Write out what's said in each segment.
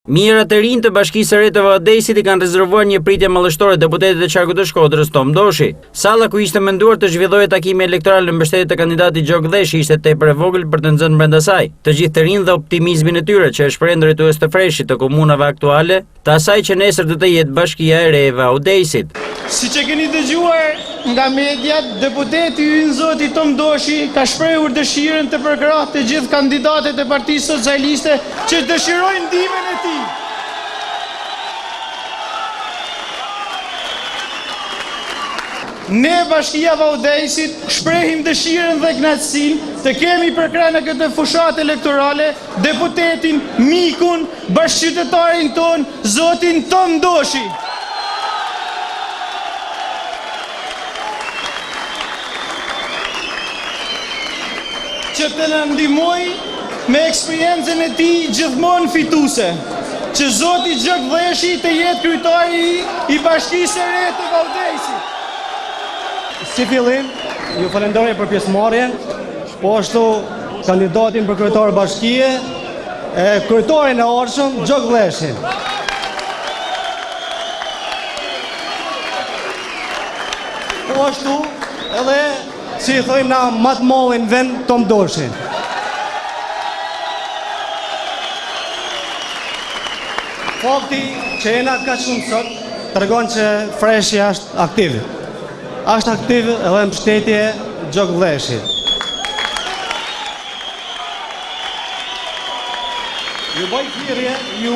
Mirat e rinj të Bashkisë së Re të Vaudesit i kanë rezervuar një pritje mallështore deputetit e qarkut të Shkodrës Tom Doshi. Salla ku ishte menduar të zhvillohej takimi elektoral në mbështetje të kandidatit Gjok Dheshi ishte tepër e vogël për të nxënë brenda saj të gjithë të rinj dhe optimizmin e tyre që e shpreh drejtues të freshit të komunave aktuale, të asaj që nesër do të jetë Bashkia e Re e Vaudesit. Siç e keni dëgjuar nga mediat, deputeti ynë zoti Tom Doshi ka shprehur dëshirën të përkrahë të gjithë kandidatët e Partisë Socialiste që dëshirojnë ndihmën e tij. Ne Bashkia Vaudesit shprehim dëshirën dhe kënaqësinë të kemi përkrahë në këtë fushatë elektorale deputetin, mikun, bashkëqytetarin ton, zotin Tom Doshi. Që të na ndihmoj me eksperiencën e tij gjithmonë fituese, që zoti Gjok Dheshi të jetë kryetari i Bashkisë së Re të Vaudesit. Si fillim, ju falenderoj për pjesëmarrjen, po ashtu kandidatin për kryetar bashkie, kryetarin e ardhshëm Gjok Dheshi. Po ashtu edhe si i thojmë na më të mollin vend Tom Doshi. Fakti që jena kaq shumë sot tregon që freshja është aktiv. Është aktiv edhe mbështetje Gjok Dheshi. Ju bëj thirrje ju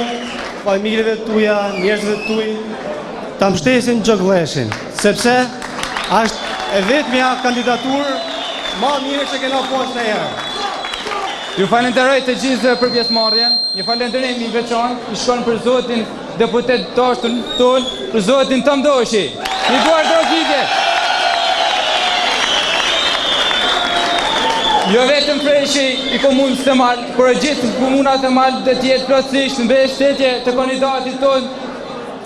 familjarëve tuaja, njerëzve tuaj ta mbështesin Gjok Dheshin, sepse është e vetmja kandidaturë më e mirë që kena pasur ndonjëherë. Ju falenderoj të gjithëve për pjesëmarrjen. Një falënderim i veçantë i shkon për zotin deputet ton, për zotin Tom Doshi. Një duar drogike. Jo vetëm freshi i komunës të Mal, por e gjithë komunat të Mal dhe tjetë plotësisht në mbështetje të kandidatit ton,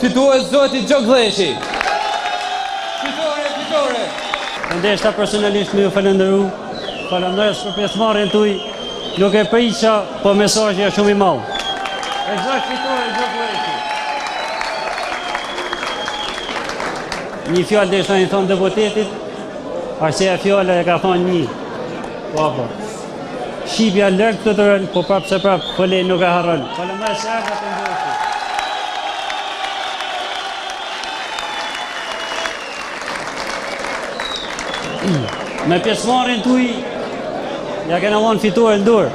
fitues zoti Gjok Dheshi. Fitore. Ndeshta personalisht me ju falenderu, falenderoj për pjesëmarrjen tuaj, nuk e priqa, po mesazhi është shumë i madh. Eksakt fitore Gjok Dheshi. Një fjalë desha i thon deputetit, asaj fjala e ka thonë një. Po. Shqipja lërë të rënë, po prapë se prapë, po lejnë nuk e harrën. Falenderoj se erdha të ndërshi. Me pjesëmarrjen tuaj, ja kena vonë fituar në dorë.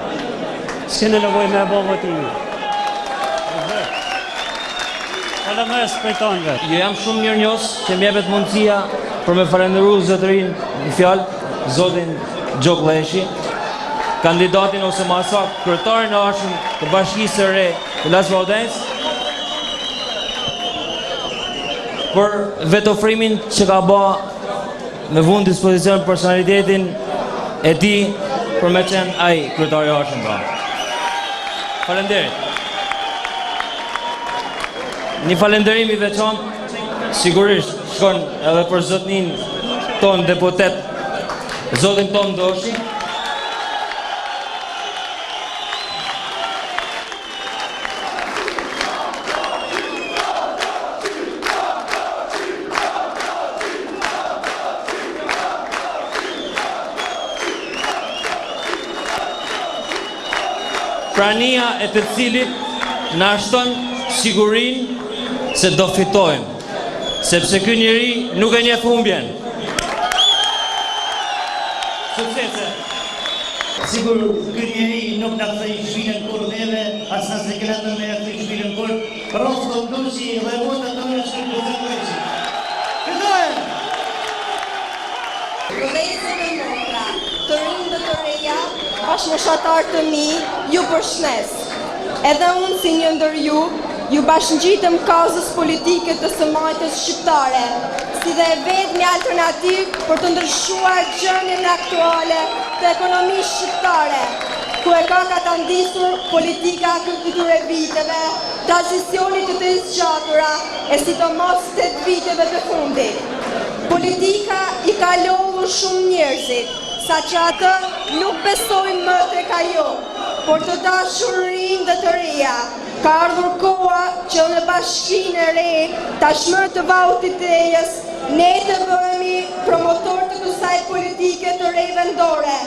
S'kene nevojë me bë votimin. Falenderoj për tonë. Jo jam shumë mirënjohës që më jepet mundësia për me falenderuar zotërin në fjalë, zotin Gjok Dheshi, kandidatin ose më saktë kryetarin e ardhshëm të Bashkisë së Re të Las Vaudes, për vetofrimin që ka bë me vend dispozicion personalitetin e tij për me qenë ai kryetari i ardhshëm. Faleminderit. Një falënderim i veçantë sigurisht shkon edhe për zotnin ton deputet zotin Tom Doshi. Prania e të cilit na shton sigurinë se do fitojmë, sepse ky njeri nuk e njeh humbjen. Sigur, ky njeri nuk na kthej shpinën kur neve, as na sekretën me kthej shpinën kur, pros Tom Doshi dhe vota tonë shkojnë në Zëvëçi. Fitohen! Vëllezër e motra, të rinj dhe të reja, bashkëmoshatar të mi, ju përshëndes. Edhe unë si një ndër ju bashkëngjitëm kauzës politike të sëmajtës shqiptare, si dhe e vetmi alternativ për të ndryshuar gjendjen aktuale të ekonomisë shqiptare, ku e ka katandisur politika këtyre viteve, tranzicionit të të zgjatura e sidomos 8 viteve të fundit. Politika i ka lodhur shumë njerëzit, sa që atë nuk besojnë më tek ajo. por të dashurin dhe të reja. Ka ardhur koha që në bashkinë e re, tashmë të Vaullëtitejës, ne të bëhemi promotor të kësaj politike të re vendore,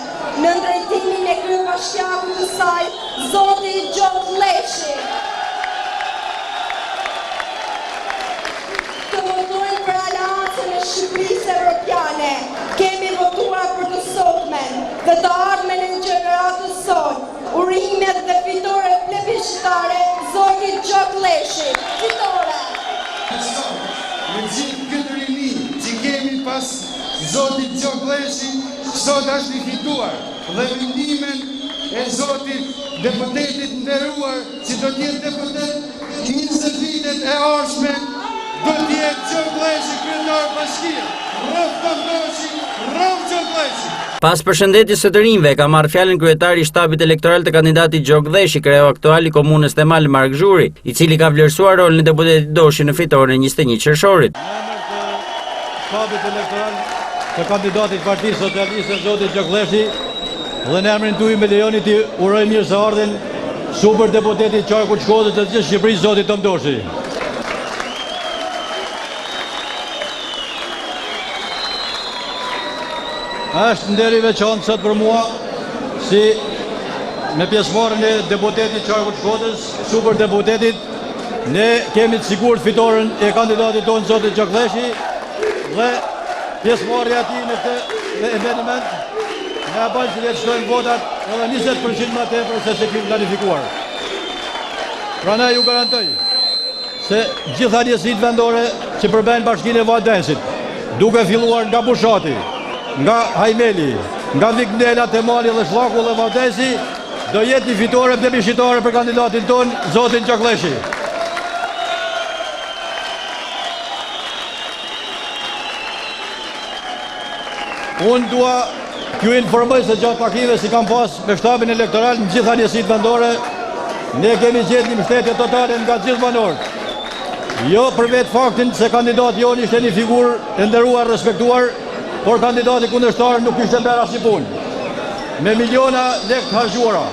në drejtimin e kryebashkiakut të saj, zoti Gjoku Lleshi. Të votojnë për aleancën e Shqipërisë Evropiane. Kemi votuar për të sotmen dhe të ardhmen e gjeneratës sot. Urimet dhe fitore plebiscitare, zoti Gjoku Lleshi. Fitore! Me gjithë këtë rini që kemi pas zotit Gjoku Lleshi, sot është i fituar dhe vendimin e zotit deputetit nderuar që do t'jetë deputet 20 vitet e ardhshme, do t'jetë Gjoku Lleshi kryetar bashkie. Rrëf Tomdoshi, rrëf Gjoku Lleshi. Pas përshëndetjes së të rinjve, ka marrë fjalën kryetari i shtabit elektoral të kandidatit Gjoku Lleshi, kreu aktual i komunës Temal Mark Zhuri, i cili ka vlerësuar rolin e deputetit Doshi në fitoren e 21 qershorit. Në emër të shtabit elektoral të kandidatit Partisë Socialiste zotit Gjoku Lleshi dhe në emrin tuaj me lejonit i uroj mirëseardhjen super deputetit Qarkut Shkodrës të gjithë Shqipërisë zotit Tomdoshi. Është nder i veçantë sot për mua si me pjesëmarrjen e deputetit Qarkut Shkodrës, super deputetit, ne kemi të sigurt fitoren e kandidatit tonë zotit Gjoku Lleshi dhe pjesëmarrja e tij në këtë eveniment na bën që të shtojmë votat edhe 20% më tepër se sa kemi planifikuar. Prandaj ju garantoj se gjitha njësitë vendore që përbëjnë bashkinë e Vaullëdensit, duke filluar nga Bushati, nga Hajmeli, nga Vikndela, Temali dhe Shllaku dhe Vaullëdensi, do jetë një fitore plebiscitare për kandidatin ton, zotin Gjoku Lleshi. Unë dua t'ju informoj se gjatë takimeve si kam pas me shtabin elektoral në gjitha njësitë vendore, ne kemi gjetë një mbështetje totale nga gjithë banorët. Jo për vetë faktin se kandidati jonë ishte një figurë e nderuar, respektuar, por kandidati kundërshtar nuk ishte bërë asnjë punë. Me miliona lekë të harxhuara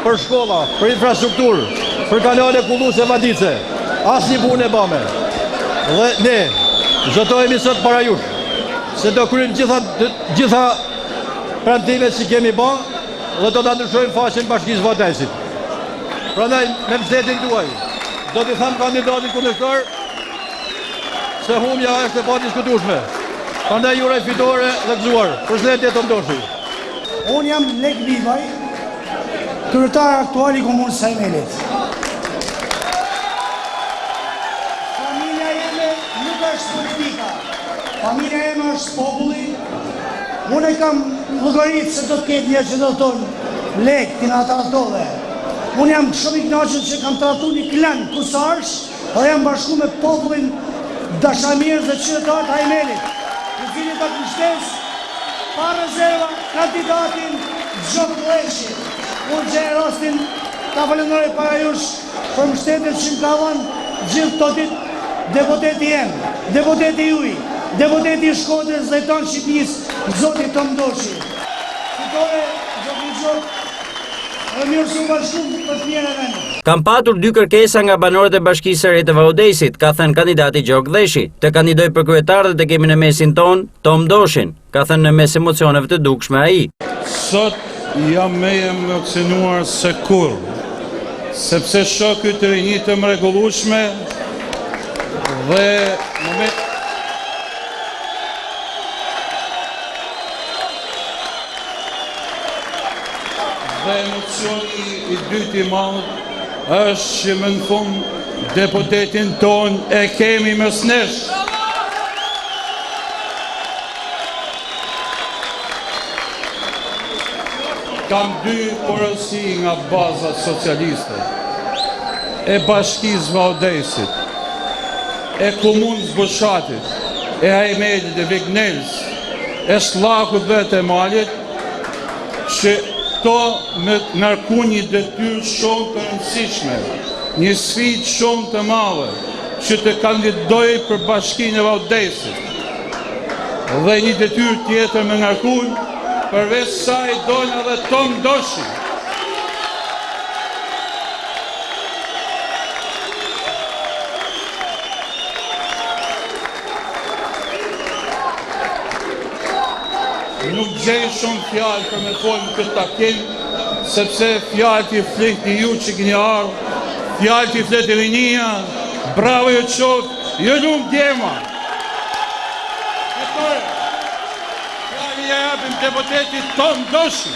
për shkolla, për infrastrukturë, për kanale kulluese vadice, asnjë punë e bame. Dhe ne zotojemi sot para jush se do kryejmë gjitha premtimet që kemi bërë dhe do ta ndryshojmë faqen bashkisë Vaullëdensit. Prandaj me mbështetjen tuaj do t'i them kandidatit kundërshtar se humja është e padiskutueshme. Prandaj ju uroj fitore dhe gëzuar. Përshëndetje Tomdoshi. Unë jam Lek Bivaj, kryetar aktual i komunës së Hajmelit. Familja jeme nuk është politika. Familja jeme është populli. Unë e kam llogaritë se do të ketë njerëz që do të thonë Lek, ti na tradove. Unë jam shumë i kënaqur që kam trajtuar një klan kusarsh dhe jam bashku me popullin dashamirës dhe qytetarët e Hajmelit, i cili do të mbështes pa rezerva kandidatin Gjoku Lleshi. Unë gjej rastin ta falenderoj para jush për mbështetjen që më ka dhënë gjithë këto ditë deputeti jem, deputeti juaj, deputeti i Shkodrës dhe tonë Shqipërisë, zoti Tomdoshi. Fitore Gjoku Kam patur dy kërkesa nga banorët e Bashkisë së Re të Vaullëdensit, ka thënë kandidati Gjoku Lleshi, të kandidoj për kryetar dhe të kemi në mesin ton Tomdoshin, ka thënë në mes emocioneve të dukshme ai. Sot jam më emocionuar se kur, sepse shoh këtë rinj të mrekullueshme dhe dhe emocioni i dytë i madh është që më në fund deputetin ton e kemi mes nesh. Kam dy porosi nga baza socialiste, e Bashkisë Vaullëdensit, e komunës Bushatit, e Hajmelit, e Vikndels, e Shllakut dhe Temalit, që to me ngarku një detyrë shumë të rëndësishme, një sfidë shumë të madhe, që të kandidoj për Bashkinë e Vaullëdensit. Dhe një detyrë tjetër me ngarku, përveç saj dojnë edhe Tomdoshi. nuk gjej shumë fjalë për me folë në këtë takim, sepse fjalë t'i flet një ju që keni ardhur, fjalë t'i flet e rinia, bravo ju qoftë, ju lumë djema. Fjalë ja japim deputetit Tom Doshi.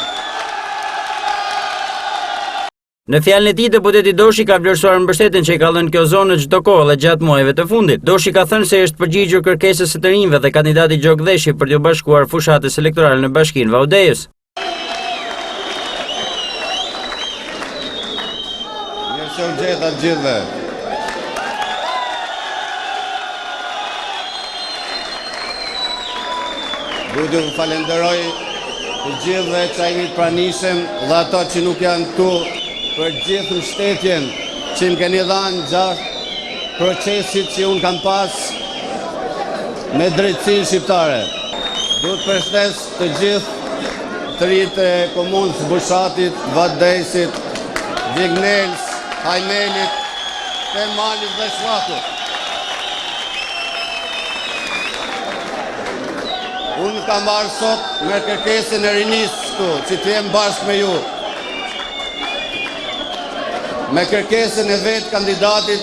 Në fjalën e tij, deputeti Doshi ka vlerësuar mbështetjen që i ka dhënë kjo zonë në çdo kohë dhe gjatë muajve të fundit. Doshi ka thënë se është përgjigjur kërkesës së të rinjve dhe kandidati Gjok Dheshi për t'u bashkuar fushatës elektorale në Bashkinë Vaudejës. Mirëmëngjes gjithëve. Duhet t'ju falenderoj të gjithëve që jeni të pranishëm dhe ato që nuk janë tu, për gjithë mbështetjen që më keni dhënë gjatë procesit që unë kam pas me drejtsinë shqiptare. Duhet përshëndes të gjithë të rinjtë e komunës Bushatit, Vaudejsit, Vignels, Hajmelit, Termalit dhe Shvakut. Unë kam marrë sot me kërkesën e rinisë këtu, që të jem bashkë me ju. Me kërkesën e vetë kandidatit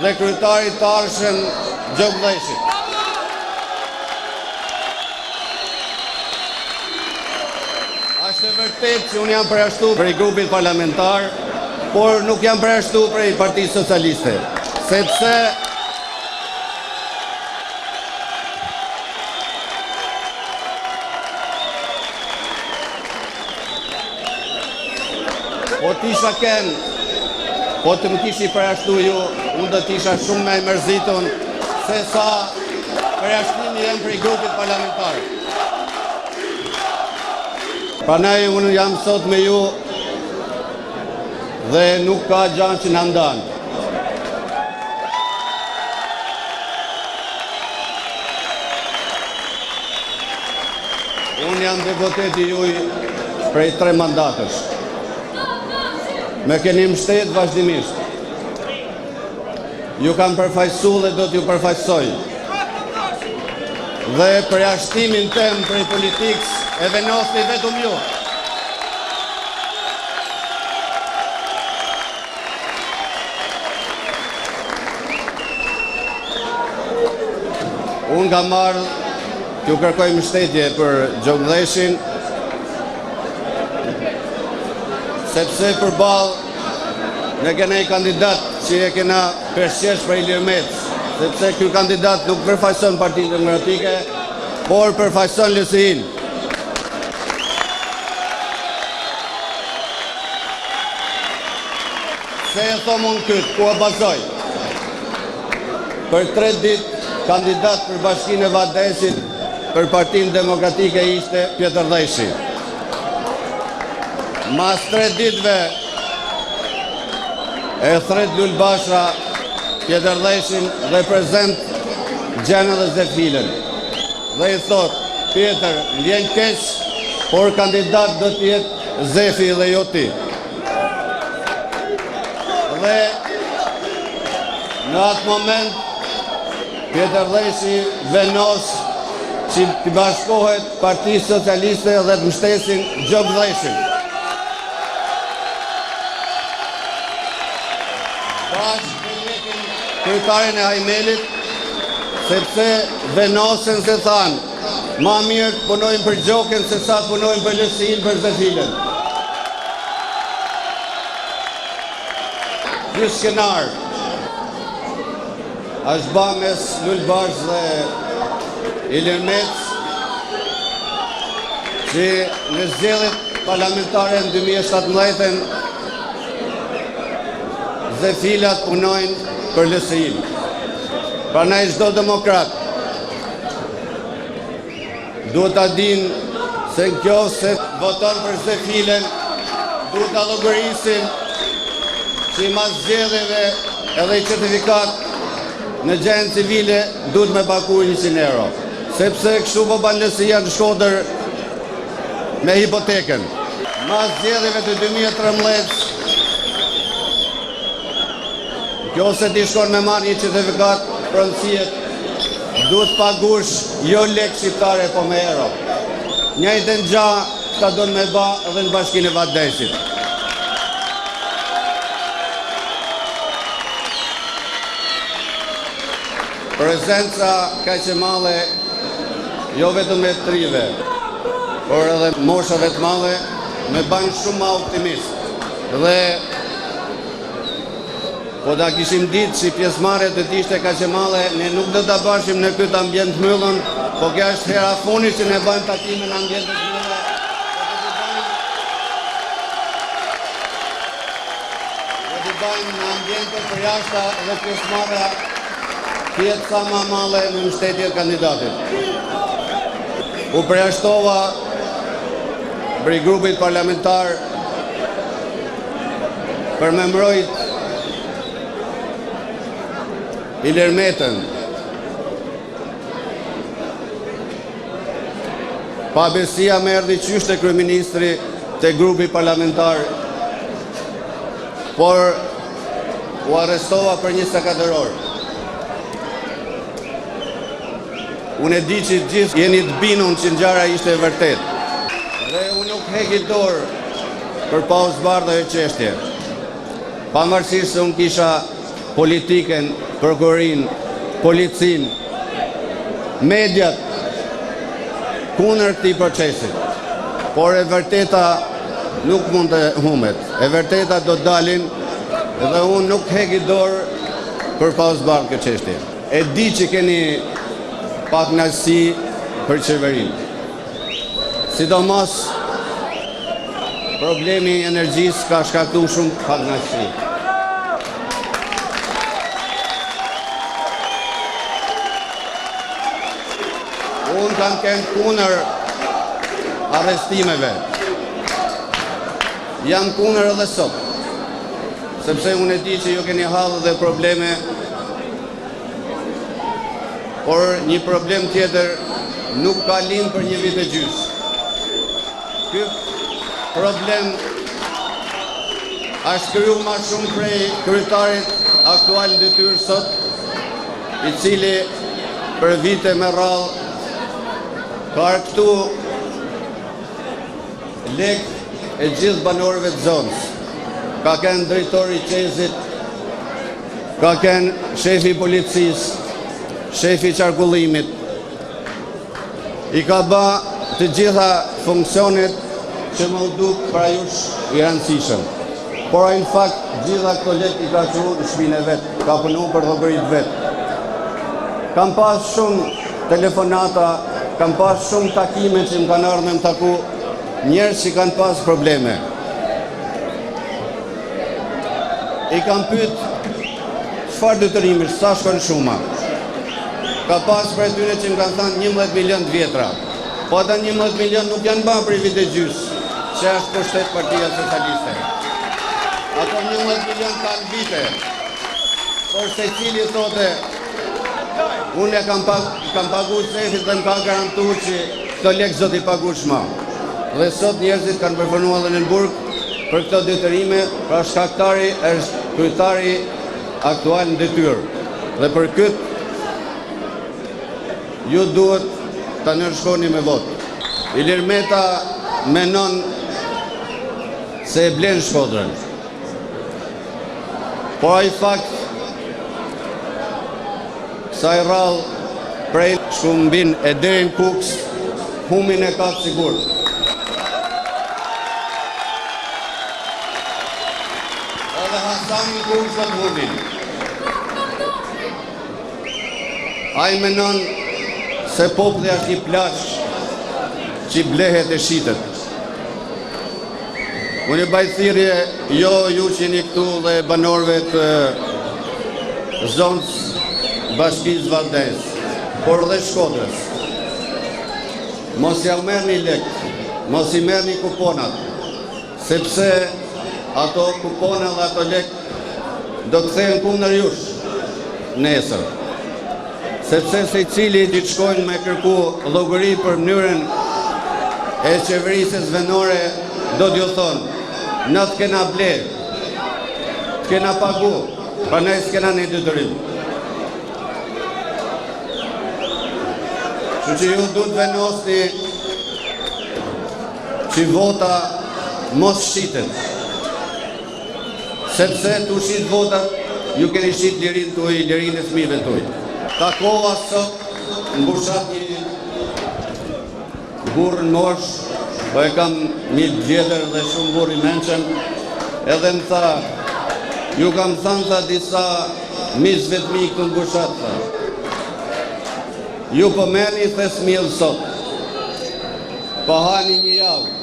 dhe kryetarit të arshëm Gjok Dheshi. Ashtë e vërtet që unë jam përjashtu për i grupit parlamentar, por nuk jam përjashtu për i Partisë Socialiste, sepse po të më kishi përjashtu ju, unë do t'isha shumë me mërzitur se sa përjashtimi jem për i grupit parlamentar. Prandaj unë jam sot me ju dhe nuk ka gjanë që në ndanë. Unë jam deputeti juj prej 3 mandatësh. Me keni mbështet vazhdimisht. Ju kam përfaqësu dhe do t'ju përfaqësoj. Dhe përjashtimin tem prej politikës e venosti vetëm ju. Unë kam marrë t'ju kërkoj mbështetje për Gjok Dheshin, sepse përballë ne kena i kandidat që e kena përshqesh për Ilir Metës, sepse ky kandidat nuk përfaqëson Partinë Demokratike, por përfaqëson LSI-n. Se e thom unë këtë, ku e bazoj? Për 3 ditë, kandidat për Bashkinë e Vaudejësit për Partinë Demokratike ishte Pjetër Dheshi. Mas 3 ditëve e thret Lul Bashra, Pjetër Dheshin dhe prezent Gjenën dhe Zefilën. Dhe i thot, Pjetër, vjen keq, por kandidat do t'jetë Zefi dhe jo ti. Dhe në atë moment, Pjetër Dheshi venos që t'i bashkohet Partisë Socialiste dhe të mbështesin Gjok Dheshin. Kryetarin e Hajmelit, sepse venosen se thanë, ma mirë të punojnë për Gjokën se sa të punojnë për LSI-n për Zefilën. Ky skenar është ba mes Lul Bashs dhe Ilir Metës, që në zgjedhjet parlamentare në 2017 Zefilat punojnë për LSI-n. Prandaj çdo demokrat duhet ta dinë se kjo se voton për Zefilën, duhet ta llogarisin që mas zgjedhjeve edhe i certifikat në gjendje civile duhet me pagu 100 euro. Sepse kështu po ban LSI-ja në Shkodër me hipotekën. Mas zgjedhjeve të 2013 kjo se ti shkon me marrë një certifikat pronësiet, duhet pagush jo lek shqiptare, po me euro. njëjtën gjë ta donë me bë edhe në Bashkinë e Valdezit. Prezenca kaq e madhe jo vetëm me trive, por edhe moshave të madhe me bën shumë ma optimist. Dhe po da kishim ditë si pjesëmarrja të ishte kaq e madhe, ne nuk do ta bashim në këtë ambient mbyllur, po kjo është hera funi që ne bëjmë takime në ambiente të mbyllura. Do të bëjmë në ambiente përjashta dhe pjesëmarrja tjetë sa ma madhe në mbështetje të kandidatit. U përjashtova prej grupit parlamentar për me mbrojt Ilir Metën. Pa besia me erdhi qysh të kryeministri të grupi parlamentar, por u arrestova për 24 orë. Unë e di që gjithë jeni të binun që ngjarja ishte e vërtet. Dhe unë nuk heki dorë për pa u zbardhur ajo çështje. Pavarësisht se unë kisha politiken, prokurorin, policin, mediat kundër këtij procesi. Por e vërteta nuk mund të humbet. E vërteta do të dalin dhe unë nuk heki dorë për pa u zbardhur këtë çështje. E di që keni pak kënaqësi për qeverinë. Sidomos problemi i energjisë ka shkaktuar shumë pak kënaqësi. Unë kam qenë kundër arrestimeve. Jam kundër edhe sot, sepse unë e di që ju keni hallë dhe probleme. Por një problem tjetër nuk ka lind për një vit e gjys. Ky problem është kriju ma shumë prej kryetarit aktual në detyrë sot, i cili për vite me radhë ka arktu lek e gjithë banorëve të zonës. Ka kenë drejtori i qezit, ka kenë shefi i policisë, shefi qarkullimit, i ka ba të gjitha funksionet që më duk para jush i rëndësishëm. Por a në fakt gjitha këto lek i ka quru në shpinë e vetë, ka punu për dhogërit vetë. Kam pas shumë telefonata, kam pas shumë takime që më kanë ardhur me më taku njerëz që kanë pas probleme. I kam pyet çfarë detyrimi, sa shkon shuma. Ka pas për e tyre që më kanë thënë 11 milion të vjetra. Po ata 11 milion nuk janë ba për i vit e gjys, që është pushtet Partia Socialiste. Ato 11 milion kanë vite, por se cili thote, unë e kam pagu sefit dhe më ka garantu që këto lek zot i pagu shma. Dhe sot njerëzit kanë përfënua dhe në Burg për këto detyrime, pra shkaktari është kryetari aktual në detyrë. Dhe për këtë, ju duhet të nërshkoni me votë. Ilir Meta menon se e blen Shkodrën. Por ai fakt sa i rrallë prej Shkumbin e deri në Kuks, humin e ka sigur. Edhe Hasani Kuks do të humin. Ai menon se populli është një plaç që blehet e shitet. Unë e baj thirrje jo ju që jeni këtu dhe banorëve të zonës Bashkisë Valdez, por dhe Shkodrës. Mos ja merrni lek, mos i merrni kuponat, sepse ato kupona dhe ato lek do të kthehen kundër jush nesër. Sepse se cili ti të shkojnë me kërku llogëri për mënyrën e qeverisës vendore, do t'ju thonë, në të kena ble, të kena pagu, pra ne s'kena një detyrim. Që ju du të venosni që vota mos shiten. Sepse të shit votat, ju keni shit lirin tuaj, lirin e fëmijëve tuaj. Takova sot në Bushat një burr në mosh, po e kam 1000 vjetër dhe shumë burr i mençëm, edhe më tha, ju kam thënë tha disa miqve të mi këtu në Bushat, tha. Ju po merrni the smjell sot. Po hani një javë.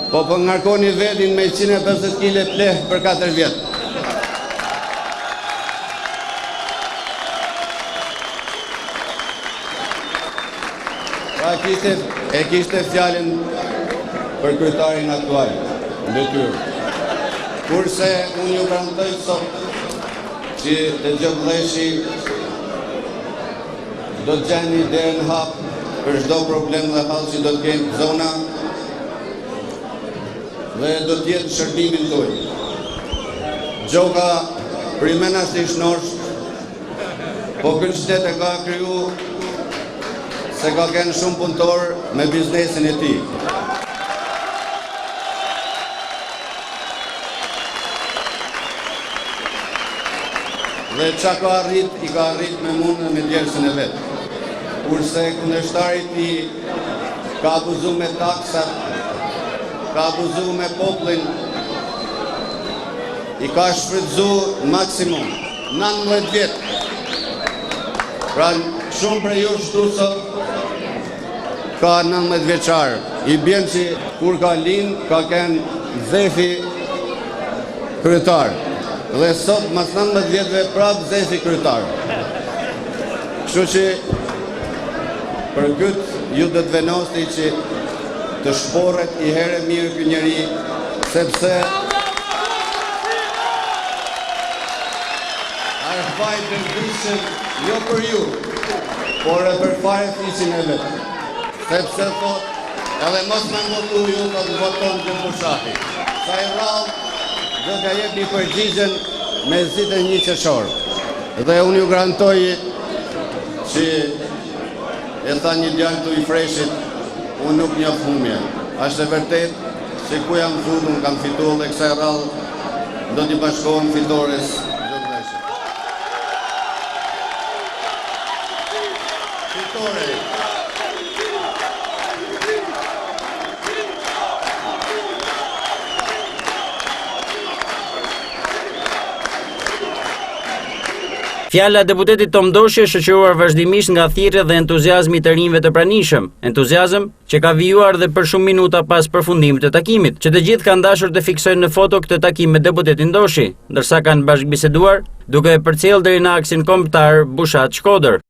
Po ngarkoni vetin me 150 kg pleh për 4 vjet. Pra e kishte fjalën për kryetarin aktual, detyrë. Kurse unë ju garantoj sot që të Gjokdheshi do të gjeni derën hap për çdo problem dhe hall që do të kenë zona dhe do të jetë shërbimin tuaj. Gjoka primena është i shnosh, po këtë qytet e ka kriju se ka kenë shumë punëtor me biznesin e tij. Dhe qa ka arrit, i ka arrit me mundën me djersën e vetë. Kurse kundërshtarit i ka abuzu me taksat, ka abuzu me popullin, i ka shfrytzu maksimum 19 vjetë. Pra shumë për ju shtuso ka 19 vjeqarë. I bjen që kur ka linë, ka kenë zefi kryetar. Dhe sot, mas 19 vjetëve, prapë zefi kryetar. Kështu që për këtë ju do të venosti që të shporret i herë mirë ky njeri, sepse arfaj të ndryshëm jo për ju, por e për fare fisin e vetë. Sepse thot, edhe mos me votu ju do të voton të Bushati. Sa i rrallë, do t'ja jep një përgjigjen me zitën 1 qershor. Dhe unë ju garantoj që e tha një djalë tu i freshit, unë nuk njoh humje. Është e vërtet se ku jam futur, unë kam fituar dhe kësaj rrallë do t'i bashkohem fitores Gjokdheshit. Fitore. Fjala e deputetit Tom Doshi është shoqëruar vazhdimisht nga thirrja dhe entuziazmi të rinjve të pranishëm, entuziazëm që ka vijuar dhe për shumë minuta pas përfundimit të takimit, që të gjithë kanë dashur të fiksojnë në foto këtë takim me deputetin Doshi, ndërsa kanë bashkëbiseduar duke përcjellë deri në aksin kombëtar Bushat-Shkodër.